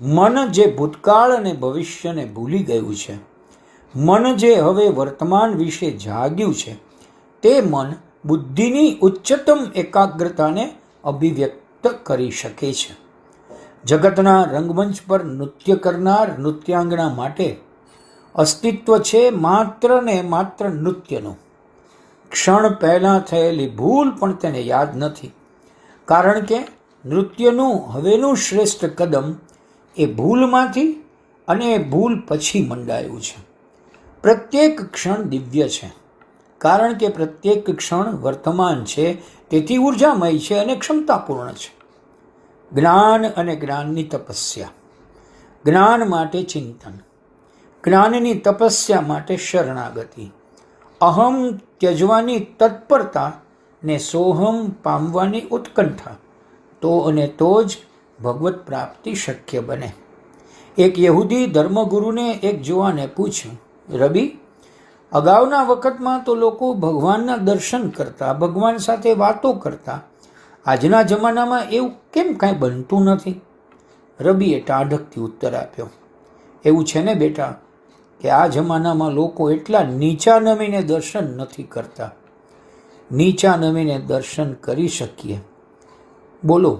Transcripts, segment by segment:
મન જે ભૂતકાળ અને ભવિષ્યને ભૂલી ગયું છે, મન જે હવે વર્તમાન વિશે જાગ્યું છે, તે મન બુદ્ધિની ઉચ્ચતમ એકાગ્રતાને અભિવ્યક્ત કરી શકે છે. જગતના રંગમંચ પર નૃત્ય કરનાર નૃત્યાંગના માટે અસ્તિત્વ છે માત્ર ને માત્ર નૃત્યનું. ક્ષણ પહેલાં થયેલી ભૂલ પણ તેને યાદ નથી, કારણ કે નૃત્યનું હવેનું શ્રેષ્ઠ કદમ એ ભૂલમાંથી અને એ ભૂલ પછી મંડાયું છે. પ્રત્યેક ક્ષણ દિવ્ય છે, કારણ કે પ્રત્યેક ક્ષણ વર્તમાન છે, તેથી ઉર્જામય છે અને ક્ષમતાપૂર્ણ છે. જ્ઞાન અને જ્ઞાનની તપસ્યા. જ્ઞાન માટે ચિંતન, જ્ઞાનની તપસ્યા માટે શરણાગતિ, અહમ ત્યજવાની તત્પરતા ને સોહમ પામવાની ઉત્કંઠા, તો અને તો જ ભગવત પ્રાપ્તિ શક્ય બને. એક યહૂદી ધર્મગુરુને એક જુવાને પૂછ્યું, રબી, અગાઉના વખતમાં તો લોકો ભગવાનના દર્શન કરતા, ભગવાન સાથે વાતો કરતા, આજના જમાનામાં એવું કેમ કાંઈ બનતું નથી? રબીએ ટાઢકથી ઉત્તર આપ્યો, એવું છે ને બેટા, કે આ જમાનામાં લોકો એટલા નીચા નમીને દર્શન નથી કરતા. નીચા નમીને દર્શન કરી શકીએ. બોલો,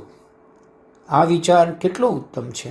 આ વિચાર કેટલો ઉત્તમ છે.